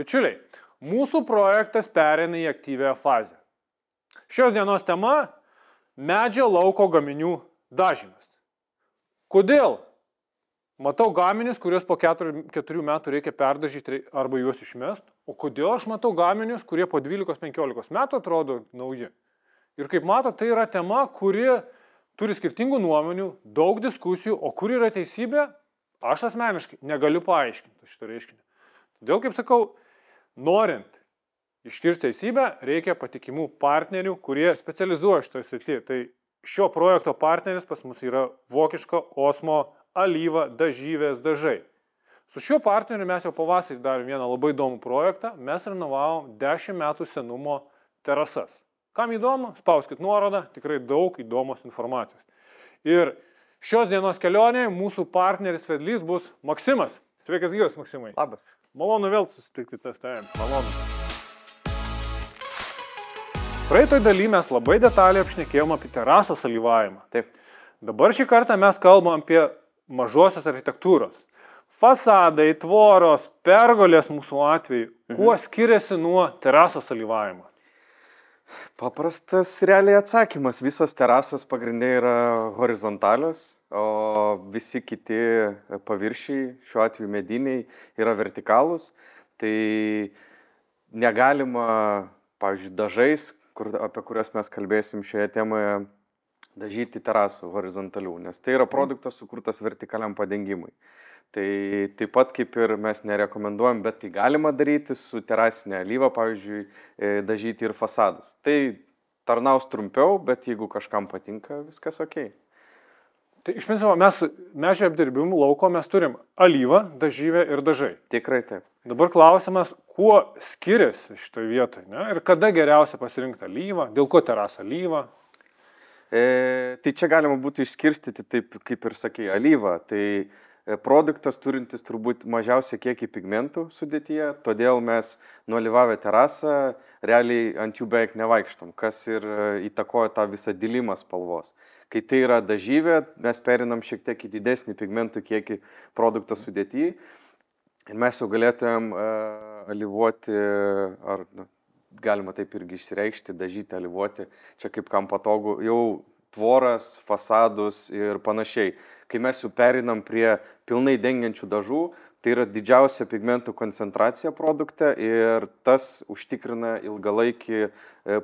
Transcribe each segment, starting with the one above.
Bičiuliai, mūsų projektas pereina į aktyvią fazę. Šios dienos tema – medžio lauko gaminių dažymas. Kodėl? Matau gaminius, kuriuos po 4 metų reikia perdažyti arba juos išmest, o kodėl aš matau gaminius, kurie po 12-15 metų atrodo nauji. Ir kaip mato, tai yra tema, kuri turi skirtingų nuomonių, daug diskusijų, o kur yra teisybė, aš asmeniškai negaliu paaiškinti šito reiškinio. Todėl, kaip sakau, norint iškirsti teisybę, reikia patikimų partnerių, kurie specializuoja šitoje srityje. Tai šio projekto partneris pas mus yra vokiška Osmo alyva dažyvės dažai. Su šiuo partneriu mes jau pavasarį darėm vieną labai įdomų projektą. Mes renovavom 10 metų senumo terasas. Kam įdomu? Spauskit nuorodą, tikrai daug įdomos informacijos. Ir šios dienos kelionėje mūsų partneris vedlys bus Maksimas. Sveikas gyvas, Maksimai. Labas. Malonu vėl susitikti TSTM. Malonu. Praeitoj daly mes labai detaliai apšnekėjom apie terasos alyvavimą. Taip. Dabar šį kartą mes kalbam apie mažosios architektūros. Fasadai, tvoros, pergolės mūsų atveju. Kuo skiriasi nuo terasos alyvavimo? Paprastas realiai atsakymas. Visos terasos pagrindė yra horizontalios, o visi kiti paviršiai, šiuo atveju mediniai, yra vertikalūs. Tai negalima, pavyzdžiui, dažais, apie kurias mes kalbėsim šioje temoje, dažyti terasų horizontalių, nes tai yra produktas sukurtas vertikaliam padengimui. Tai taip pat kaip ir mes nerekomenduojam, bet tai galima daryti su terasinė alyva, pavyzdžiui, dažyti ir fasadus. Tai tarnaus trumpiau, bet jeigu kažkam patinka, viskas ok. Tai iš principo mes medžio apdirbimų lauko mes turim alyvą, dažyvę ir dažai. Tikrai taip. Dabar klausimas, kuo skiriasi šitoje vietoje, ne? Ir kada geriausia pasirinkti alyvą, dėl ko terasa alyva? Tai čia galima būtų išskirstyti taip, kaip ir sakei, alyvą. Tai produktas turintis turbūt mažiausiai kiekį pigmentų sudėtyje, todėl mes nualyvavę terasą realiai ant jų beveik nevaikštom, kas ir įtakoja tą visą dilimą spalvos. Kai tai yra dažyvė, mes perinam šiek tiek į didesnį pigmentų kiekį produkto sudėtyje ir mes jau galėtumėm alyvuoti, ar galima taip irgi išsireikšti, dažyti, alyvuoti, čia kaip kam patogu, jau tvoras, fasadus ir panašiai. Kai mes jau perinam prie pilnai dengiančių dažų, tai yra didžiausia pigmentų koncentracija produkte ir tas užtikrina ilgalaikį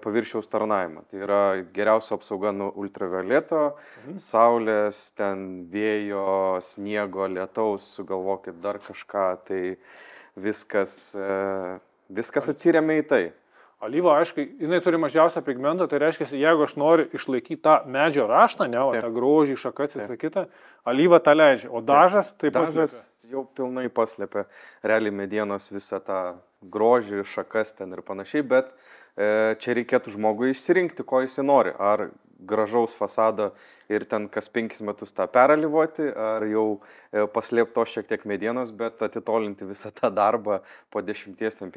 paviršiaus tarnavimą. Tai yra geriausia apsauga nuo ultravioleto, saulės, ten vėjo, sniego, lietaus, sugalvokit dar kažką, tai viskas atsiremia į tai. Alyva, aišku, jinai turi mažiausią pigmentą, tai reiškia, jeigu aš noriu išlaikyti tą medžio raštą, ne, o tą grožį, šakas ir kitą, alyva tą leidžia, o dažas tai dažas jau pilnai paslėpia realiai medienos visą tą grožį, šakas ten ir panašiai, bet čia reikėtų žmogui išsirinkti, ko jis nori, ar gražaus fasado ir ten kas 5 metus tą peralyvuoti, ar jau paslėpti to šiek tiek medienos, bet atitolinti visą tą darbą po 10-15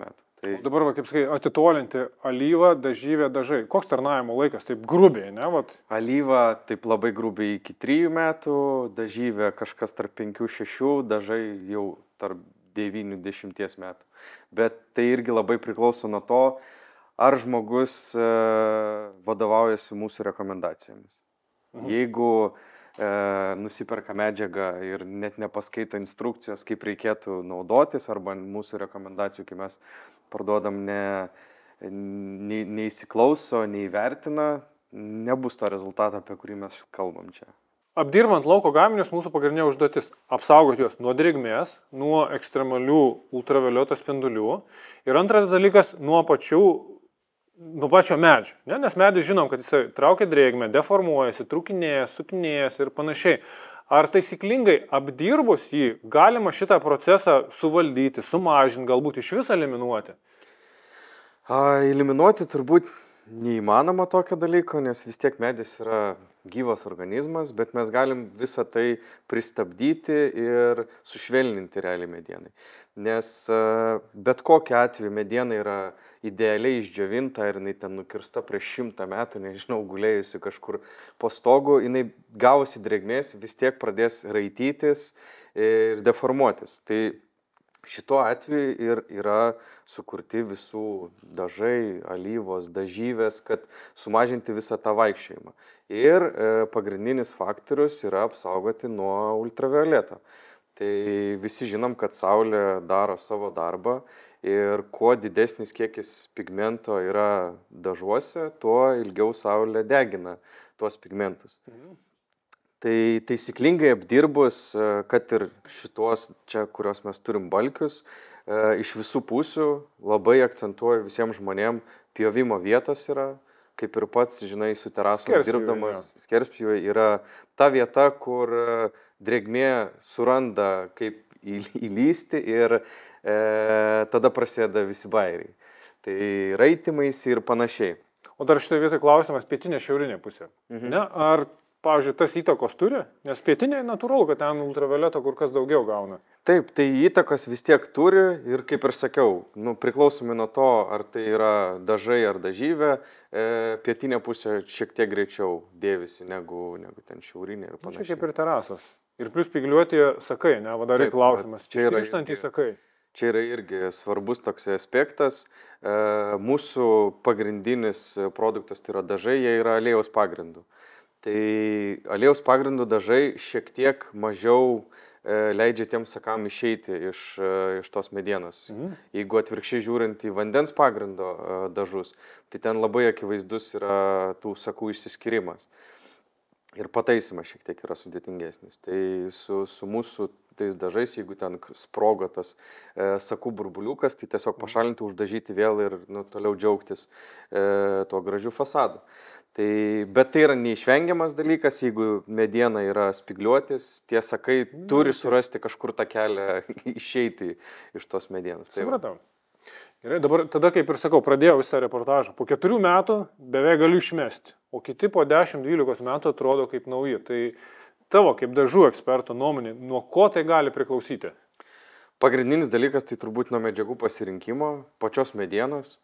metų. Tai... Dabar, kaip sakai, atitolinti alyvą, dažyvę, dažai. Koks tarnavimo laikas? Taip grubiai, ne? Vat. Alyva taip labai grubiai iki 3 metų, dažyvę kažkas tarp 5-6, dažai jau tarp 9-10 metų. Bet tai irgi labai priklauso nuo to, ar žmogus vadovaujasi mūsų rekomendacijomis. Jeigu nusiperka medžiagą ir net nepaskaito instrukcijos, kaip reikėtų naudotis, arba mūsų rekomendacijų, kai mes parduodam, neįsiklauso, neįvertina, nebus to rezultato, apie kurį mes kalbam čia. Apdirbant lauko gaminius, mūsų pagrindinė užduotis – apsaugoti juos nuo drėgmės, nuo ekstremalių ultravioleto spindulių ir antras dalykas – nuo pačio medžio. Ne? Nes medis žinom, kad jis traukia drėgmę, deformuojasi, trūkinėja, sukinėjasi ir panašiai. Ar taisyklingai apdirbus jį galima šitą procesą suvaldyti, sumažinti, galbūt iš vis eliminuoti? Eliminuoti turbūt neįmanoma tokio dalyko, nes vis tiek medis yra gyvas organizmas, bet mes galim visą tai pristabdyti ir sušvelninti realiai medienai. Nes bet kokiu atveju mediena yra idealiai išdžiovinta ir jinai ten nukirsta prieš 100 metų, nežinau, gulėjusi kažkur po stogu, jinai gavusi drėgmės vis tiek pradės raitytis ir deformuotis. Tai Šituo atveju ir yra sukurti visų dažai, alyvos, dažyvės, kad sumažinti visą tą vaikščiojimą. Ir pagrindinis faktorius yra apsaugoti nuo ultravioleto. Tai visi žinom, kad saulė daro savo darbą ir kuo didesnis kiekis pigmento yra dažuose, tuo ilgiau saulė degina tuos pigmentus. Tai taisyklingai apdirbus, kad ir šitos čia, kurios mes turim balkius, iš visų pusių labai akcentuoju visiems žmonėms, pjovimo vietos yra, kaip ir pats, žinai, su terasom dirbdamas, skerspjūvė yra ta vieta, kur drėgmė suranda kaip įlysti ir tada prasideda visi bairiai. Tai raitimais ir panašiai. O dar šitoje vietoje klausimas pietinė šiaurinė pusė. Ne? Ar, pavyzdžiui, tas įtakos turi? Nes pietinė natūralu, kad ten ultravioleto kur kas daugiau gauna. Taip, tai įtakos vis tiek turi ir kaip ir sakiau, priklausomai nuo to, ar tai yra dažai ar dažyvė, pietinė pusė šiek tiek greičiau dėvisi negu ten šiaurinė ir panašiai. Čia kaip ir terasos. Ir plus spygliuoti sakai, ne? Va dar klausimas. Čia yra grįžtantys sakai. Čia yra irgi svarbus toks aspektas. Mūsų pagrindinis produktas tai yra dažai, jie yra aliejaus pagrindu. Tai aliejaus pagrindų dažai šiek tiek mažiau leidžia tiem sakam išeiti iš tos medienos. Jeigu atvirkščiai žiūrint į vandens pagrindo dažus, tai ten labai akivaizdus yra tų sakų išsiskirimas. Ir pataisymas šiek tiek yra sudėtingesnis. Tai su mūsų tais dažais, jeigu ten sprogo tas sakų burbuliukas, tai tiesiog pašalinti, uždažyti vėl ir toliau džiaugtis tuo gražiu fasadu. Bet tai yra neišvengiamas dalykas, jeigu mediena yra spygliuotis, tie sakai turi surasti kažkur tą kelią išeiti iš tos medienos. Supratau. Gerai, dabar tada, kaip ir sakau, pradėjau visą reportažą. Po 4 metų beveik galiu išmesti, o kiti po 10-12 metų atrodo kaip nauji. Tai tavo, kaip dažų eksperto nuomonė, nuo ko tai gali priklausyti? Pagrindinis dalykas tai turbūt nuo medžiagų pasirinkimo, pačios medienos.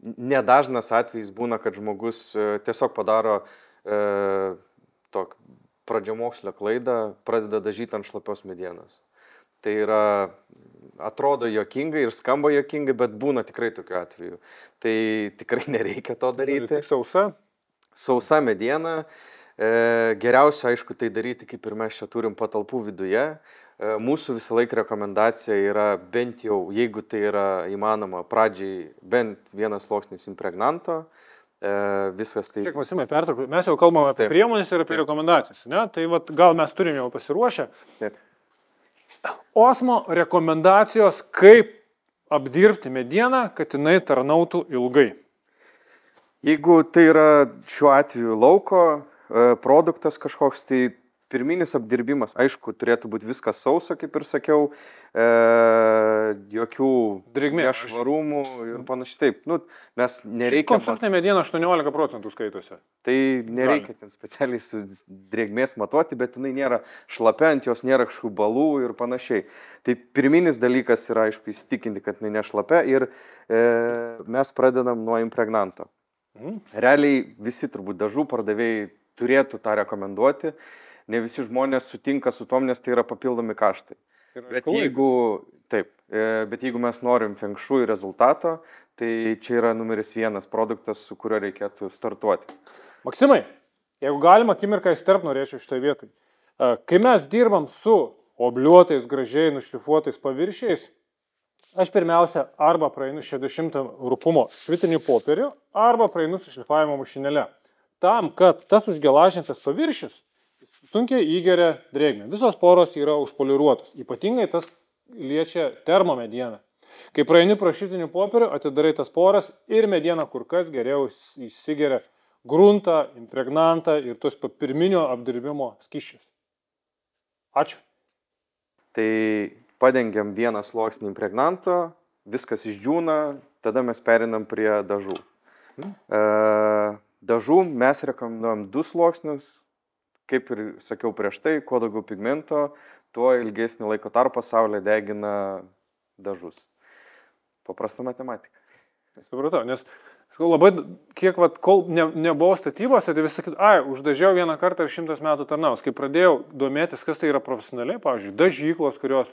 Nedažnas atvejis būna, kad žmogus tiesiog padaro pradžiamokslę klaidą, pradeda dažyti ant šlapios medienos. Tai yra, atrodo juokingai ir skamba juokingai, bet būna tikrai tokių atvejų. Tai tikrai nereikia to daryti. Tik sausa? Sausa mediena. Geriausia, aišku, tai daryti, kaip ir mes čia turim patalpų viduje. Mūsų visą laiką rekomendacija yra bent jau, jeigu tai yra įmanoma, pradžiai bent vienas sluoksnis impregnanto. Viskas tai... Šiek, Masimai, pertraukiu. Mes jau kalbame apie priemonės ir apie rekomendacijas. Ne? Tai gal mes turim jau pasiruošę. Taip. Osmo rekomendacijos, kaip apdirbti medieną, kad jinai tarnautų ilgai. Jeigu tai yra šiuo atveju lauko produktas kažkoks, tai pirminis apdirbimas, aišku, turėtų būti viskas sauso, kaip ir sakiau, jokių nešvarumų ir panašiai. Taip, mes nereikia... Konstrukcinė mediena 18% skaitosi. Tai nereikia ten specialiai su drėgmės matuoti, bet jinai nėra šlapia, ant jos nėra kažkokių balų ir panašiai. Tai pirminis dalykas yra, aišku, įsitikinti, kad jinai nešlapia ir mes pradedam nuo impregnanto. Realiai visi turbūt dažų pardavėjai turėtų tą rekomenduoti. Ne visi žmonės sutinka su tom, nes tai yra papildomi kaštai. Bet jeigu mes norim feng shui rezultato, tai čia yra numeris 1 produktas, su kuriuo reikėtų startuoti. Maksimai, jeigu galima akimirką įsterpt, norėčiau šitą vietą. Kai mes dirbam su obliuotais, gražiai nušlifuotais paviršiais, aš pirmiausia arba praeinu 60 rūpumo švitinį popierių, arba praeinu su šlifavimo mašinėle. Tam, kad tas užgelažintas paviršius sunkiai įgeria drėgmę. Visos poros yra užpoliruotos. Ypatingai tas liečia termomedieną. Kai praeini pro šitinių popierių, atidarai tas poras ir mediena kur kas geriau įsigeria gruntą, impregnantą ir tos pirminio apdirbimo skysčius. Ačiū. Tai padengiam vieną sluoksnį impregnanto, viskas išdžiūna, tada mes perinam prie dažų. Dažų mes rekomenduojam 2 sluoksnius. Kaip ir sakiau prieš tai, kuo daugiau pigmento, tuo ilgesnį laiko tarpą saulė degina dažus. Paprasta matematika. Supratau, nes labai, kol nebuvo statybose, tai vis sakyt, uždažiau vieną kartą ir 100 metų tarnaus. Kai pradėjau domėtis, kas tai yra profesionaliai, pavyzdžiui, dažyklos, kurios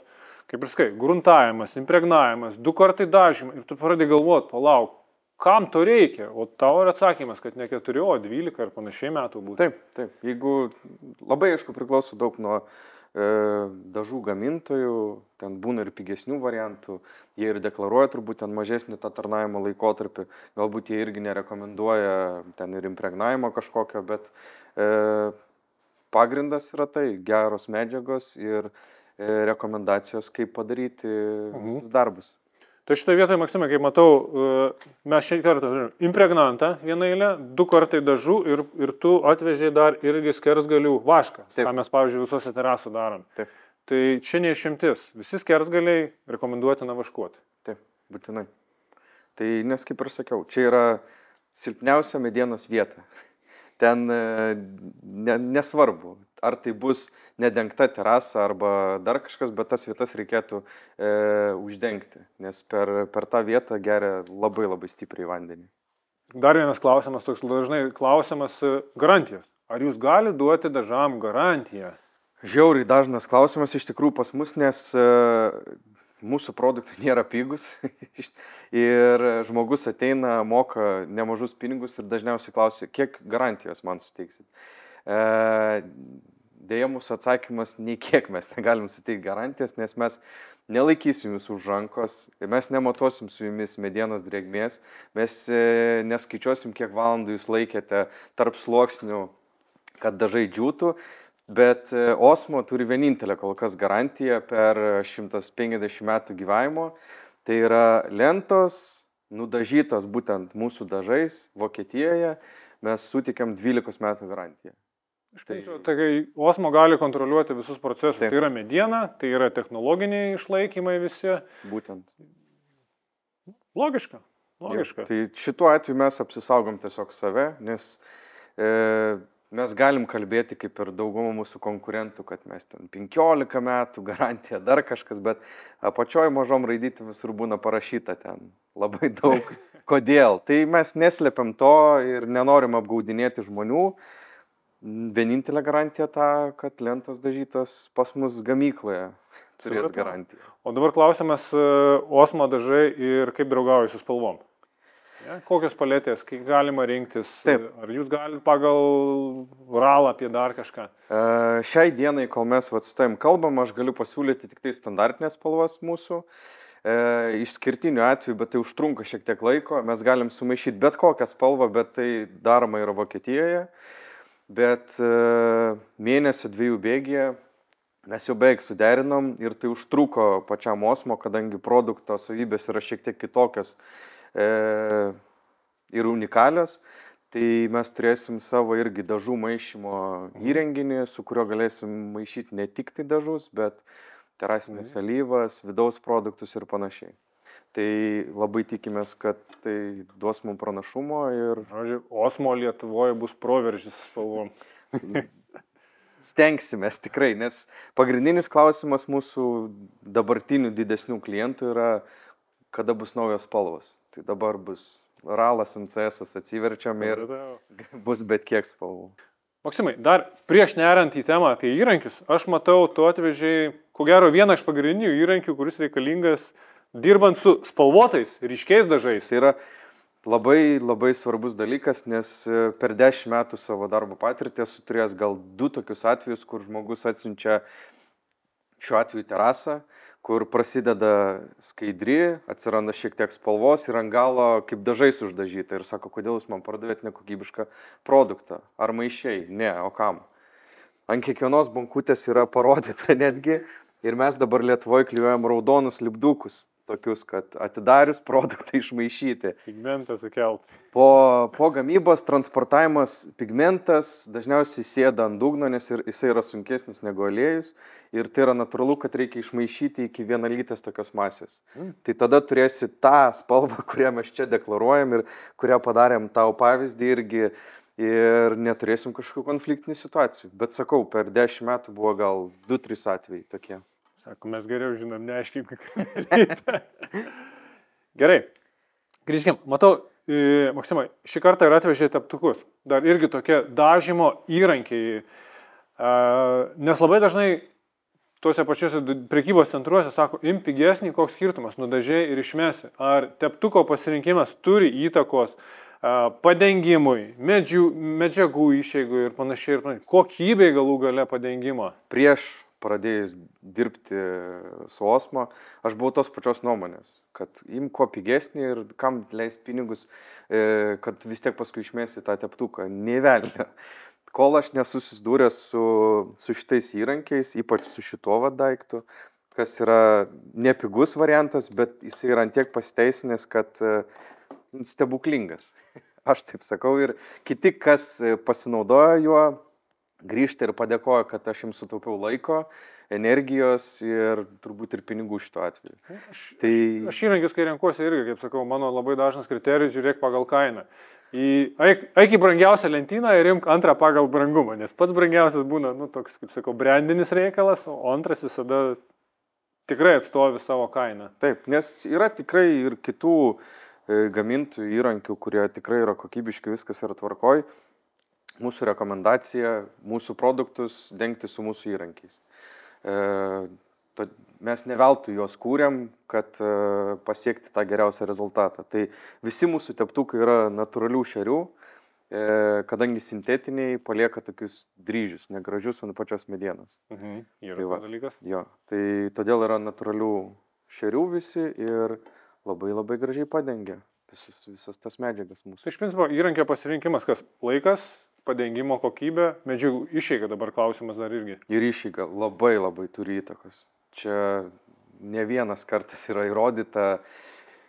kaip ir sakai, gruntavimas, impregnavimas, 2 kartai dažymai ir tu pradedi galvoti, palauk, kam to reikia? O tavo yra atsakymas, kad ne 4, o 12 ar panašiai metų būtų. Taip, taip. Jeigu labai aišku priklauso daug nuo dažų gamintojų, ten būna ir pigesnių variantų, jie ir deklaruoja turbūt ten mažesnį tą tarnavimo laikotarpį, galbūt jie irgi nerekomenduoja ten ir impregnavimo kažkokio, bet pagrindas yra tai geros medžiagos ir rekomendacijos, kaip padaryti darbus. Tai šitoje vietoje, Maksimai, kaip matau, mes šį kartą turim impregnantą vieną eilę, 2 kartai dažų ir tu atvežiai dar irgi skersgalių vašką, Taip. ką mes, pavyzdžiui, visose terasų darom. Taip. Tai čia neišimtis, visi skersgaliai rekomenduotina vaškuoti. Taip, būtinai. Tai nes kaip ir sakiau, čia yra silpniausia medienos vieta. Ten nesvarbu, ar tai bus nedengta terasa arba dar kažkas, bet tas vietas reikėtų uždengti, nes per tą vietą geria labai labai stipriai vandenį. Dar vienas klausimas, toks dažnai klausimas garantijos. Ar jūs gali duoti dažam garantiją? Žiauriai dažnas klausimas iš tikrųjų pas mus, nes mūsų produktai nėra pigus ir žmogus ateina, moka nemažus pinigus ir dažniausiai klausia, kiek garantijos man suteiksit. Deja, mūsų atsakymas, nei kiek mes negalim suteikti garantijas, nes mes nelaikysim jūsų už rankos, mes nematuosim su jumis medienos drėgmės, mes neskaičiuosim, kiek valandų jūs laikėte tarp sluoksnių, kad dažai džiūtų, bet Osmo turi vienintelę kol kas garantiją per 150 metų gyvavimo, tai yra lentos nudažytos būtent mūsų dažais Vokietijoje, mes sutikiam 12 metų garantiją. Tai Osmo gali kontroliuoti visus procesus. Taip. Tai yra mediena, tai yra technologiniai išlaikymai visi. Būtent. Logiška. Tai šituo atveju mes apsisaugom tiesiog save, nes mes galim kalbėti kaip ir dauguma mūsų konkurentų, kad mes ten 15 metų garantija, dar kažkas, bet apačioj mažom raidytėmis ir būna parašyta ten labai daug. Kodėl? Tai mes neslepiam to ir nenorim apgaudinėti žmonių. Vienintelė garantija ta, kad lentos dažytos pas mus gamykloje turės garantiją. O dabar klausimas Osmo dažai ir kaip draugauja su spalvom. Ja, kokios paletės, kaip galima rinktis? Taip. Ar jūs galite pagal ralą apie dar kažką? Šiai dienai, kol mes su tavim kalbam, aš galiu pasiūlyti tik tai standartinės spalvas mūsų. Išskirtiniu atveju, bet tai užtrunka šiek tiek laiko. Mes galim sumaišyti bet kokią spalvą, bet tai daroma yra Vokietijoje. Bet mėnesio 2 bėgyje mes jau beveik suderinom ir tai užtruko pačiam Osmo, kadangi produkto savybės yra šiek tiek kitokios ir unikalios, tai mes turėsim savo irgi dažų maišymo įrenginį, su kuriuo galėsim maišyti ne tik tai dažus, bet terasinės alyvas, vidaus produktus ir panašiai. Tai labai tikimės, kad tai duos mums pranašumo ir... Žodžiu, Osmo Lietuvoje bus proveržis spalvom. Stengsimės tikrai, nes pagrindinis klausimas mūsų dabartinių didesnių klientų yra, kada bus naujos spalvos. Tai dabar bus ralas, NCS atsiverčiam ir bus bet kiek spalvų. Maksimai, dar prieš nerant į temą apie įrankius, aš matau, tu atvežiai, ko gero, vieną iš pagrindinių įrankių, kuris reikalingas dirbant su spalvotais, ryškiais dažais. Tai yra labai, labai svarbus dalykas, nes per 10 metų savo darbo patirtį esu turėjęs gal 2 tokius atvejus, kur žmogus atsiunčia šiuo atveju terasą, kur prasideda skaidri, atsiranda šiek tiek spalvos ir ant galo kaip dažais uždažyta. Ir sako, kodėl jūs man pardavėt nekokybišką produktą? Ar maišiai? Ne, o kam? Ant kiekvienos bankutės yra parodyta netgi ir mes dabar Lietuvoje klijuojam raudonus lipdukus. Tokius, kad atidarius produktą išmaišyti. Pigmentą sukelt. Po gamybos transportavimas pigmentas dažniausiai sėda ant dugno, nes jisai yra sunkesnis negu aliejus ir tai yra natūralu, kad reikia išmaišyti iki vienalytės tokios masės. Tai tada turėsi tą spalvą, kurią mes čia deklaruojam ir kurią padarėm tau pavyzdį irgi ir neturėsim kažkokių konfliktinių situacijų. Bet sakau, per 10 metų buvo gal 2-3 atvejai tokie. Sako, mes geriau žinom, neaiškiai, ką. Gerai, grįžkim. Matau, Maksimai, šį kartą ir atvežė teptukus. Dar irgi tokie dažymo įrankiai. Nes labai dažnai tuose pačiuose prekybos centruose sako, im pigesnį, koks skirtumas, nudažiai ir išmesi. Ar teptuko pasirinkimas turi įtakos padengimui, medžiagų išeigų ir panašiai. Kokybei galų gale padengimo. Prieš pradėjus dirbti su Osmo, aš buvau tos pačios nuomonės, kad im kuo pigesnį ir kam leisti pinigus, kad vis tiek paskui išmesti tą teptuką. Nevelnio. Kol aš nesusidūręs su šitais įrankiais, ypač su šituo daiktu, kas yra nepigus variantas, bet jis yra ant tiek pasiteisinęs, kad stebuklingas. Aš taip sakau ir kiti, kas pasinaudoja juo, grįžta ir padėkoja, kad aš jums sutaupiau laiko, energijos ir turbūt ir pinigų šituo atveju. Aš įrankius, kai renkuosi irgi, kaip sakau, mano labai dažnas kriterijus žiūrėk pagal kainą. Eik į brangiausią lentyną ir imk antrą pagal brangumą, nes pats brangiausias būna, toks, kaip sakau, brandinis reikalas, o antras visada tikrai atstovi savo kainą. Taip, nes yra tikrai ir kitų gamintojų įrankių, kurie tikrai yra kokybiški, viskas yra tvarkoj. Mūsų rekomendacija, mūsų produktus dengti su mūsų įrankiais. Mes ne veltui juos kūrėm, kad pasiekti tą geriausią rezultatą. Tai visi mūsų teptukai yra natūralių šerių, kadangi sintetiniai palieka tokius dryžius, negražius ant pačios medienos. Yra dalykas. Jo, tai todėl yra natūralių šerių visi ir labai gražiai padengia visas tas medžiagas mūsų. Tai iš principo įrankio pasirinkimas, kas laikas, padengimo kokybė, medžiagų išeiga dabar klausimas dar irgi. Ir išeiga labai turi įtakos. Čia ne vienas kartas yra įrodyta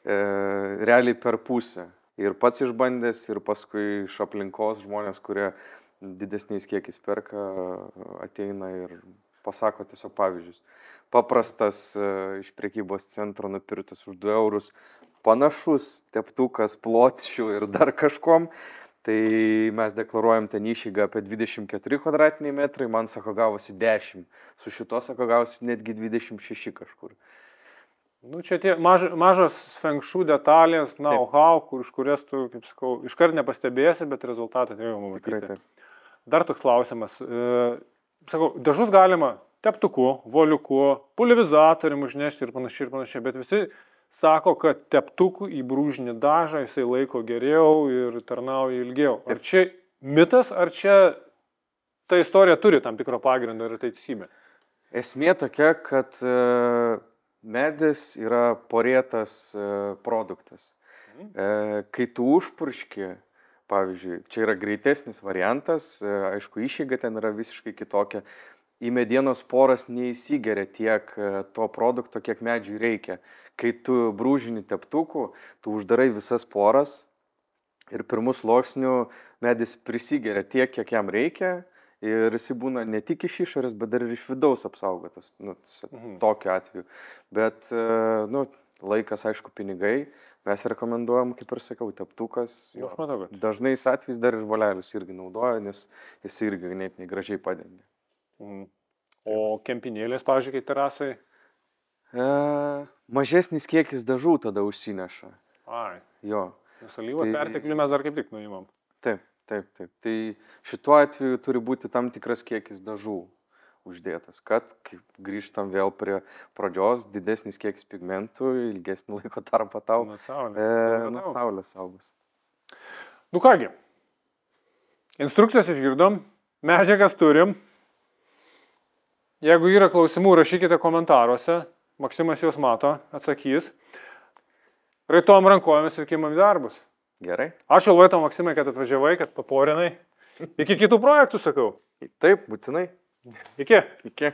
realiai per pusę. Ir pats išbandęs, ir paskui iš aplinkos žmonės, kurie didesniais kiekis perka, ateina ir pasako tiesiog pavyzdžius. Paprastas iš prekybos centro nupirktas už 2 eurus, panašus teptukas, plotščių ir dar kažkom. Tai mes deklaruojam ten išeigą apie 24 kvadratiniai metrai, man sako gavosi 10, su šito sako gavosi netgi 26 kažkur. Čia tie mažos fengšų detalės, know-how, iš kurias tu, kaip sakau, iškart nepastebėsi, bet rezultatą tikrai matyti. Dar toks klausimas. Sakau, dažus galima teptuku, voliuku, pulverizatorium užnešti ir panašiai, bet visi sako, kad teptukų į brūžinį dažą jisai laiko geriau ir tarnauja ilgiau. Ar čia mitas, ar čia ta istorija turi tam tikro pagrindo ir teisybė? Esmė tokia, kad medis yra porėtas produktas. Kai tu užpurški, pavyzdžiui, čia yra greitesnis variantas, aišku, išeiga ten yra visiškai kitokia. Į medienos poras neįsigeria tiek to produkto, kiek medžiui reikia. Kai tu brūžini teptukų, tu uždarai visas poras ir pirmų sluoksnių medis prisigeria tiek, kiek jam reikia ir jis būna ne tik iš išorės, bet dar ir iš vidaus apsaugotas. Tokiu atveju. Bet laikas, aišku, pinigai. Mes rekomenduojam, kaip ir sakiau, teptukas. Dažnais atvejais dar ir volelius irgi naudoja, nes jis irgi ganėtinai gražiai padengia. O kempinėlės, pavyzdžiui, kai terasai? Mažesnis kiekis dažų tada užsineša. Jo. Nes alyvą perteklių mes dar kaip tik nuimam. Taip. Tai šituo atveju turi būti tam tikras kiekis dažų uždėtas, kad grįžtam vėl prie pradžios, didesnis kiekis pigmentų, ilgesnį laiko tarpą tau. Nuo saulės saugos. Kągi, instrukcijas išgirdom, medžiagas turim. Jeigu yra klausimų, rašykite komentaruose. Maksimas juos mato, atsakys. Raitom rankojomis ir kimam į darbus. Gerai. Ačiū labai tau, Maksimai, kad atvažiavai, kad paporinai. Iki kitų projektų, sakau. Taip, būtinai. Iki.